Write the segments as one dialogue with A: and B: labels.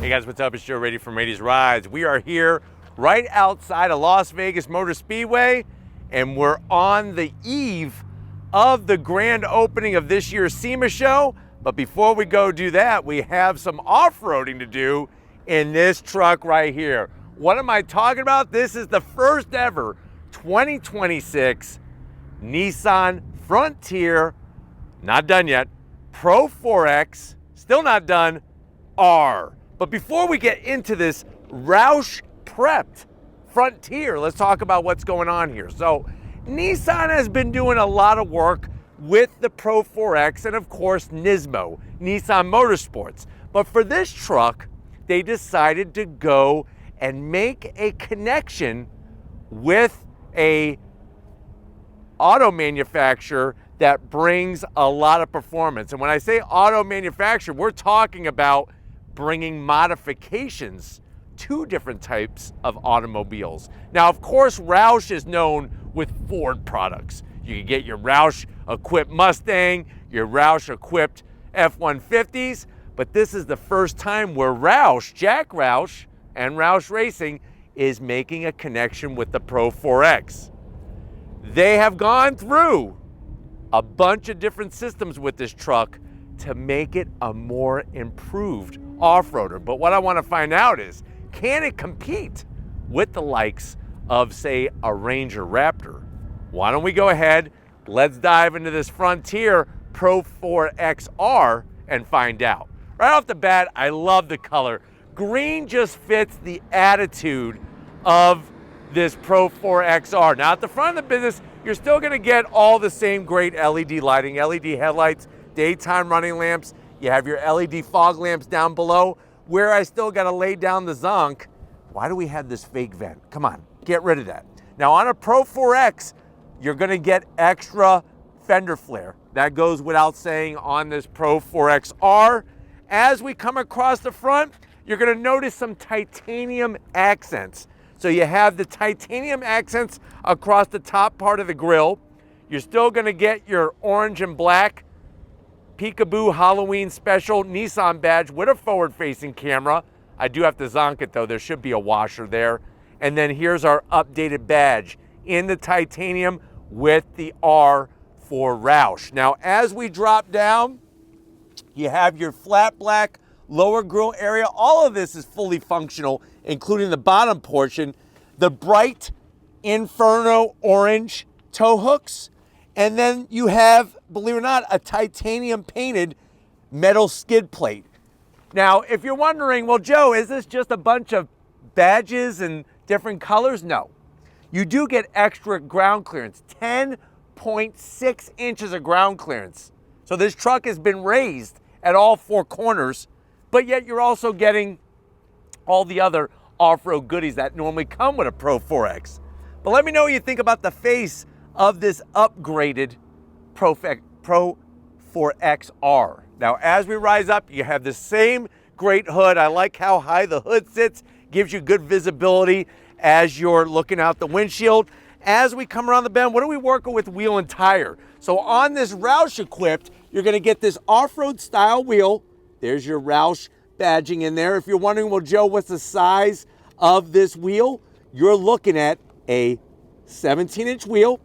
A: Hey guys, what's up? It's Joe Rady from Rady's Rides. We are here right outside of Las Vegas Motor Speedway, and we're on the eve of the grand opening of this year's SEMA show. But before we go do that, we have some off-roading to do in this truck right here. What am I talking about? This is the first ever 2026 Nissan Frontier, not done yet, Pro-4X, still not done, R. But before we get into this Roush prepped Frontier, let's talk about what's going on here. So Nissan has been doing a lot of work with the Pro-4X and of course Nismo, Nissan Motorsports. But for this truck, they decided to go and make a connection with a auto manufacturer that brings a lot of performance. And when I say auto manufacturer, we're talking about bringing modifications to different types of automobiles. Now, of course, Roush is known with Ford products. You can get your Roush-equipped Mustang, your Roush-equipped F-150s, but this is the first time where Roush, Jack Roush, and Roush Racing is making a connection with the Pro-4X. They have gone through a bunch of different systems with this truck to make it a more improved off-roader. But what I want to find out is, can it compete with the likes of, say, a Ranger Raptor? Why don't we go ahead, let's dive into this Frontier Pro-4XR and find out. Right off the bat, I love the color. Green just fits the attitude of this Pro-4XR. Now at the front of the business, you're still gonna get all the same great LED lighting, LED headlights, daytime running lamps. You have your LED fog lamps down below. Where I still gotta lay down the zonk, why do we have this fake vent? Come on, get rid of that. Now on a Pro-4X, you're gonna get extra fender flare. That goes without saying on this Pro-4XR. As we come across the front, you're gonna notice some titanium accents. So you have the titanium accents across the top part of the grille. You're still gonna get your orange and black Peekaboo Halloween special Nissan badge with a forward-facing camera. I do have to zonk it though, there should be a washer there. And then here's our updated badge in the titanium with the R for Roush. Now, as we drop down, you have your flat black lower grille area. All of this is fully functional, including the bottom portion, the bright Inferno orange tow hooks, and then you have, believe it or not, a titanium painted metal skid plate. Now, if you're wondering, well, Joe, is this just a bunch of badges and different colors? No. You do get extra ground clearance, 10.6 inches of ground clearance. So this truck has been raised at all four corners, but yet you're also getting all the other off-road goodies that normally come with a Pro-4X. But let me know what you think about the face of this upgraded Pro-4XR. Now, as we rise up, you have the same great hood. I like how high the hood sits, gives you good visibility as you're looking out the windshield. As we come around the bend, what are we working with wheel and tire? So on this Roush equipped, you're gonna get this off-road style wheel. There's your Roush badging in there. If you're wondering, well, Joe, what's the size of this wheel? You're looking at a 17-inch wheel.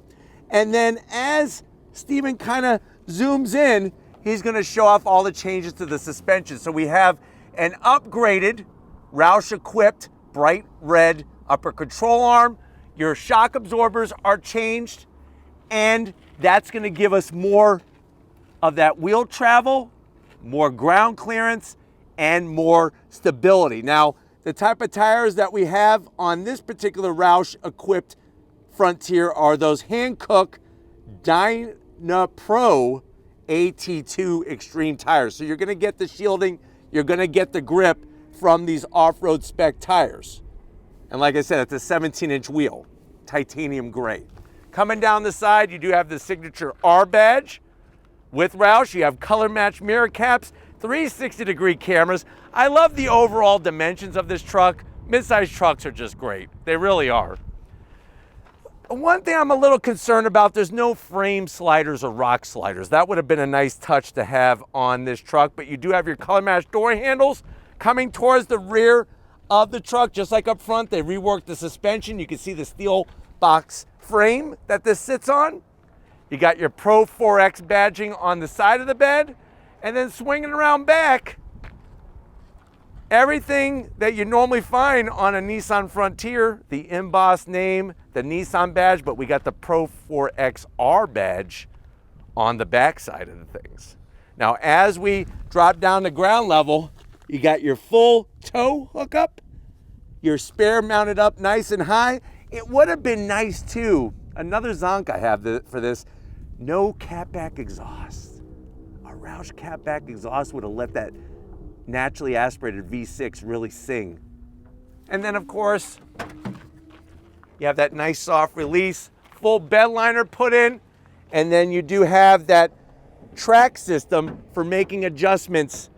A: And then as Steven kind of zooms in, he's gonna show off all the changes to the suspension. So we have an upgraded Roush-equipped bright red upper control arm. Your shock absorbers are changed, and that's gonna give us more of that wheel travel, more ground clearance, and more stability. Now, the type of tires that we have on this particular Roush-equipped Frontier are those Hankook Dynapro AT2 Extreme tires. So you're gonna get the shielding, you're gonna get the grip from these off-road spec tires. And like I said, it's a 17-inch wheel, titanium gray. Coming down the side, you do have the signature R badge. With Roush, you have color matched mirror caps, 360-degree cameras. I love the overall dimensions of this truck. Midsize trucks are just great. They really are. One thing I'm a little concerned about, there's no frame sliders or rock sliders. That would have been a nice touch to have on this truck, but you do have your color matched door handles, Coming towards the rear of the truck, just like up front, they reworked the suspension. You can see the steel box frame that this sits on. You got your Pro-4X badging on the side of the bed, and then swinging around back, everything that you normally find on a Nissan Frontier, the embossed name, the Nissan badge, but we got the Pro-4XR badge on the back side of the things. Now, as we drop down to ground level, you got your full tow hookup, your spare mounted up nice and high. It would have been nice too, another zonk I have for this, no catback exhaust. A Roush catback exhaust would have let that naturally aspirated V6 really sing. And then of course, you have that nice soft release, full bed liner put in, and then you do have that track system for making adjustments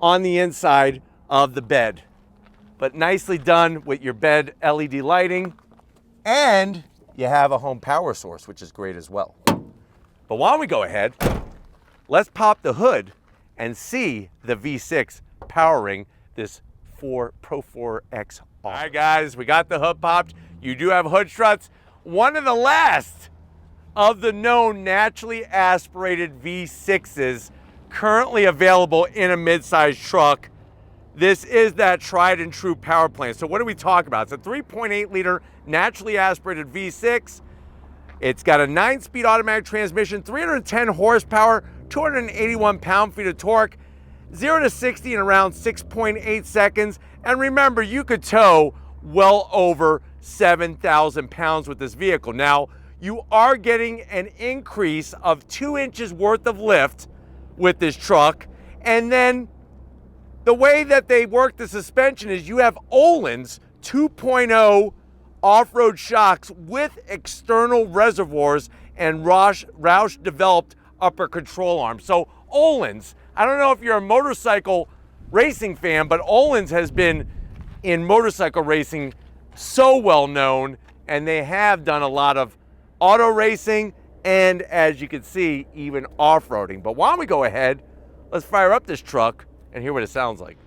A: on the inside of the bed. But nicely done with your bed LED lighting, and you have a home power source, which is great as well. But why don't we go ahead, let's pop the hood and see the V6 powering this Pro-4X. All right, guys, we got the hood popped. You do have hood struts. One of the last of the known naturally aspirated V6s currently available in a midsize truck. This is that tried and true power plant. So what do we talk about? It's a 3.8 liter naturally aspirated V6. It's got a 9-speed automatic transmission, 310 horsepower, 281 pound-feet of torque, 0 to 60 in around 6.8 seconds. And remember, you could tow well over 7,000 pounds with this vehicle. Now, you are getting an increase of 2 inches worth of lift with this truck. And then the way that they work the suspension is you have Öhlins 2.0 off-road shocks with external reservoirs and Roush developed upper control arm. So Öhlins, I don't know if you're a motorcycle racing fan, but Öhlins has been in motorcycle racing so well known, and they have done a lot of auto racing and, as you can see, even off-roading. But why don't we go ahead, let's fire up this truck and hear what it sounds like.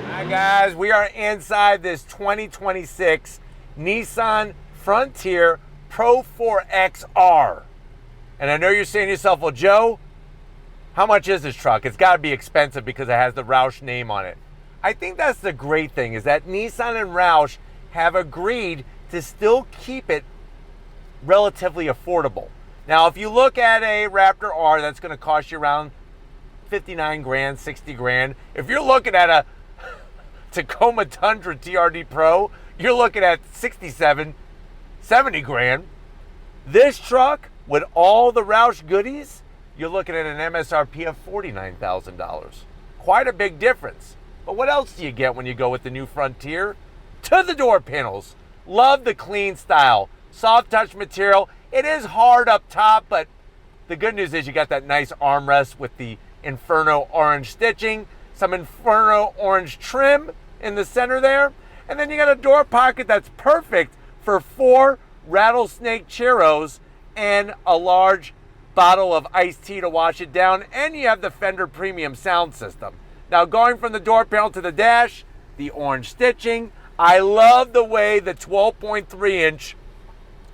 A: All right, guys, we are inside this 2026 Nissan Frontier Pro-4XR. And I know you're saying to yourself, well, Joe, how much is this truck? It's got to be expensive because it has the Roush name on it. I think that's the great thing, is that Nissan and Roush have agreed to still keep it relatively affordable. Now, if you look at a Raptor R, that's going to cost you around 59 grand, 60 grand. If you're looking at a Tacoma Tundra TRD Pro, you're looking at 67, 70 grand. This truck, with all the Roush goodies, you're looking at an MSRP of $49,000. Quite a big difference. But what else do you get when you go with the new Frontier? To the door panels. Love the clean style. Soft touch material. It is hard up top, but the good news is you got that nice armrest with the Inferno orange stitching, some Inferno orange trim in the center there, and then you got a door pocket that's perfect for 4 rattlesnake churros and a large bottle of iced tea to wash it down, and you have the Fender premium sound system. Now, going from the door panel to the dash, the orange stitching. I love the way the 12.3-inch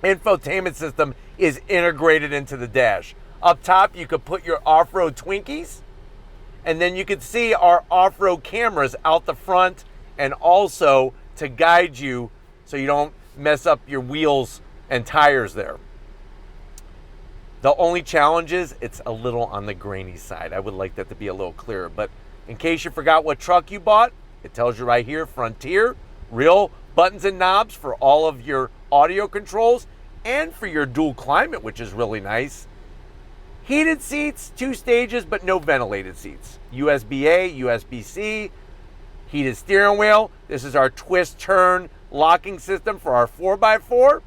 A: infotainment system is integrated into the dash. Up top, you could put your off-road Twinkies, and then you could see our off-road cameras out the front, and also to guide you so you don't mess up your wheels and tires there. The only challenge is it's a little on the grainy side. I would like that to be a little clearer, but in case you forgot what truck you bought, it tells you right here, Frontier, real buttons and knobs for all of your audio controls and for your dual climate, which is really nice. Heated seats, 2 stages, but no ventilated seats. USB-A, USB-C, heated steering wheel. This is our twist turn locking system for our 4x4.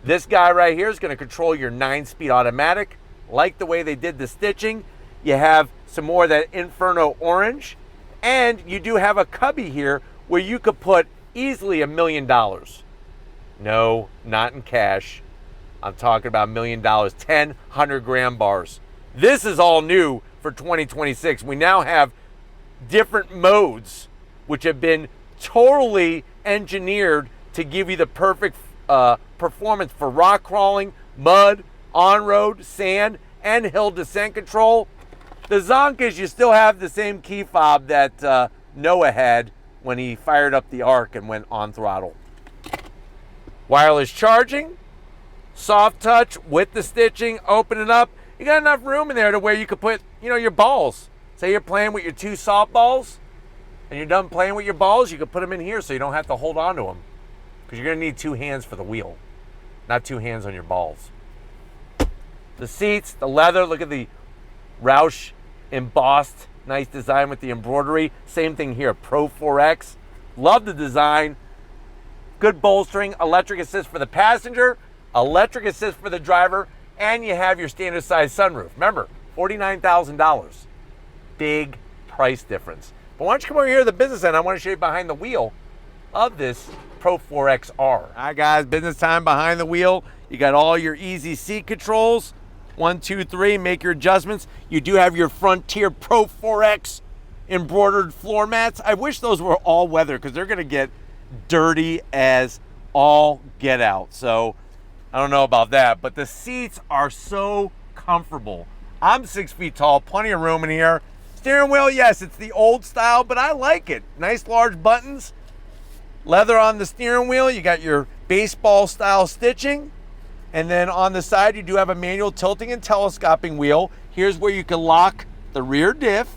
A: This guy right here is going to control your 9-speed automatic. Like the way they did the stitching. You have some more of that Inferno orange. And you do have a cubby here where you could put easily $1 million. No, not in cash. I'm talking about $1 million, 10 100-gram bars. This is all new for 2026. We now have different modes which have been totally engineered to give you the perfect performance for rock crawling, mud, on-road, sand, and hill descent control. The zonk is you still have the same key fob that Noah had when he fired up the Ark and went on throttle. Wireless charging, soft touch with the stitching, open it up. You got enough room in there to where you could put, your balls. Say you're playing with your 2 softballs and you're done playing with your balls, you could put them in here so you don't have to hold on to them, because you're going to need 2 hands for the wheel, not 2 hands on your balls. The seats, the leather, look at the Roush embossed, nice design with the embroidery. Same thing here, Pro-4X. Love the design. Good bolstering, electric assist for the passenger, electric assist for the driver, and you have your standard size sunroof. Remember, $49,000. Big price difference. But why don't you come over here to the business end? I want to show you behind the wheel of this Pro-4XR. All right, guys, business time behind the wheel. You got all your easy seat controls. 1, 2, 3, make your adjustments. You do have your Frontier Pro-4X embroidered floor mats. I wish those were all weather, because they're gonna get dirty as all get out. So I don't know about that, but the seats are so comfortable. I'm 6 feet tall, plenty of room in here. Steering wheel, yes, it's the old style, but I like it. Nice large buttons. Leather on the steering wheel. You got your baseball style stitching. And then on the side, you do have a manual tilting and telescoping wheel. Here's where you can lock the rear diff.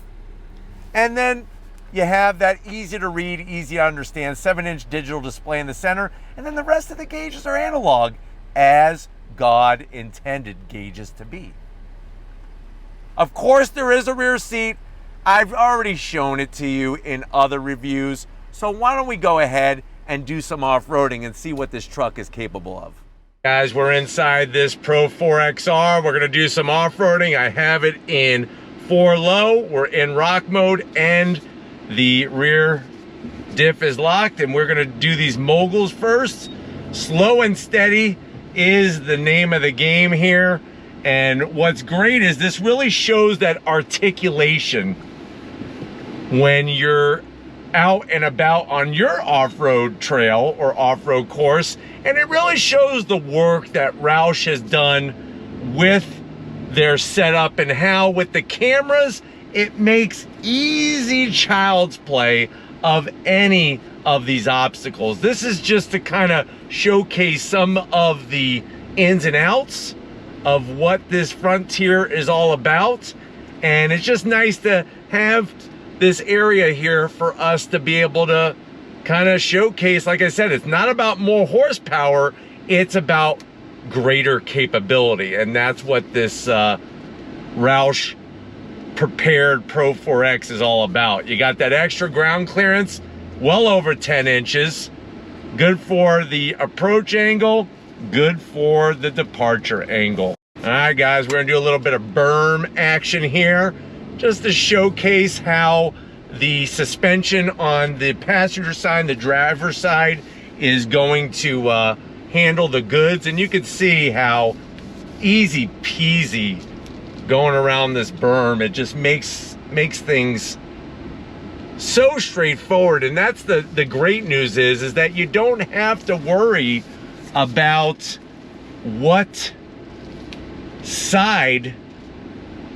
A: And then you have that easy to read, easy to understand 7-inch digital display in the center. And then the rest of the gauges are analog, as God intended gauges to be. Of course, there is a rear seat. I've already shown it to you in other reviews. So why don't we go ahead and do some off-roading and see what this truck is capable of. Guys, we're inside this Pro-4XR. We're gonna do some off-roading. I have it in 4 low. We're in rock mode and the rear diff is locked, and we're gonna do these moguls first. Slow and steady is the name of the game here. And what's great is this really shows that articulation when you're out and about on your off-road trail or off-road course. And it really shows the work that Roush has done with their setup, and how with the cameras, it makes easy child's play of any of these obstacles. This is just to kind of showcase some of the ins and outs of what this Frontier is all about. And it's just nice to have this area here for us to be able to kind of showcase. Like I said, it's not about more horsepower, it's about greater capability. And that's what this Roush prepared Pro-4X is all about. You got that extra ground clearance, well over 10 inches. Good for the approach angle, good for the departure angle. All right, guys, we're gonna do a little bit of berm action here, just to showcase how the suspension on the passenger side, the driver's side, is going to handle the goods. And you can see how easy peasy going around this berm. It just makes things so straightforward. And that's the great news is that you don't have to worry about what side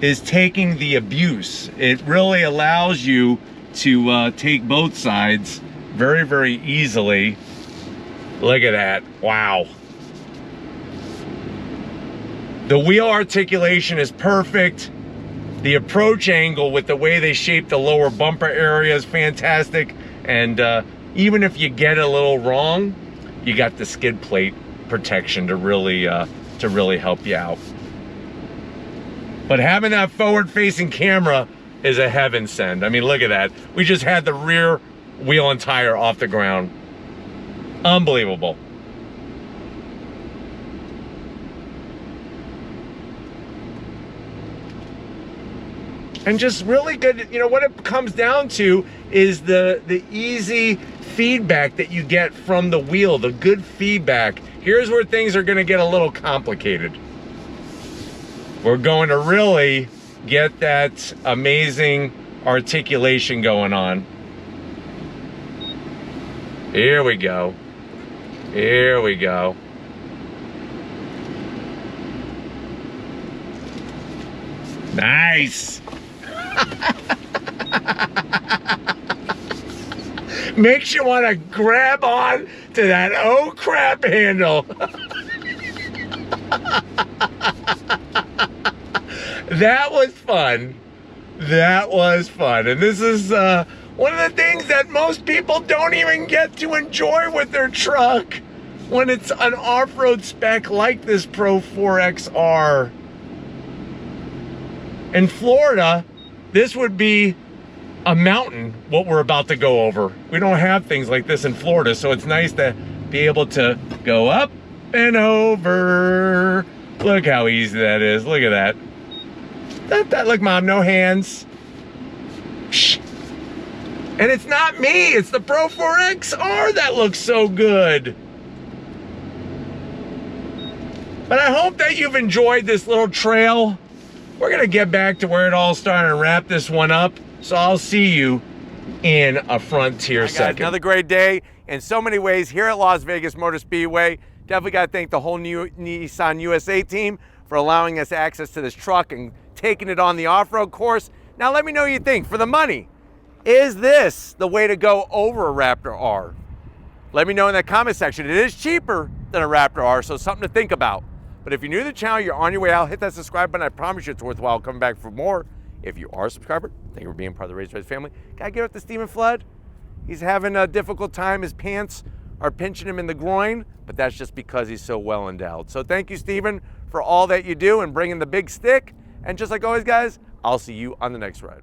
A: is taking the abuse. It really allows you to take both sides very, very easily. Look at that. Wow. The wheel articulation is perfect. The approach angle with the way they shape the lower bumper area is fantastic. And even if you get it a little wrong, you got the skid plate protection to really help you out. But having that forward-facing camera is a heaven send. I mean, look at that. We just had the rear wheel and tire off the ground. Unbelievable. And just really good, you know, what it comes down to is the easy feedback that you get from the wheel, the good feedback. here's where things are gonna get a little complicated. We're going to really get that amazing articulation going on. Here we go. Here we go. Nice. Makes you want to grab on to that oh crap handle. That was fun. That was fun. And this is one of the things that most people don't even get to enjoy with their truck when it's an off-road spec like this Pro-4X. In Florida, this would be a mountain, what we're about to go over. We don't have things like this in Florida, so it's nice to be able to go up and over. Look how easy that is. Look at that. Look, Mom, no hands. Shh. And it's not me, it's the Pro-4X that looks so good. But I hope that you've enjoyed this little trail. We're gonna get back to where it all started and wrap this one up. So I'll see you in a Frontier second. Another great day in so many ways here at Las Vegas Motor Speedway. Definitely gotta thank the whole new Nissan USA team for allowing us access to this truck and taking it on the off-road course. Now let me know what you think. For the money, is this the way to go over a Raptor R? Let me know in the comment section. It is cheaper than a Raptor R, so something to think about. But if you're new to the channel, you're on your way out, hit that subscribe button. I promise you it's worthwhile coming back for more. If you are a subscriber, thank you for being part of the Race Race family. Gotta give it to Stephen Flood. He's having a difficult time. His pants are pinching him in the groin, but that's just because he's so well endowed. So thank you, Stephen, for all that you do and bringing the big stick. And just like always, guys, I'll see you on the next ride.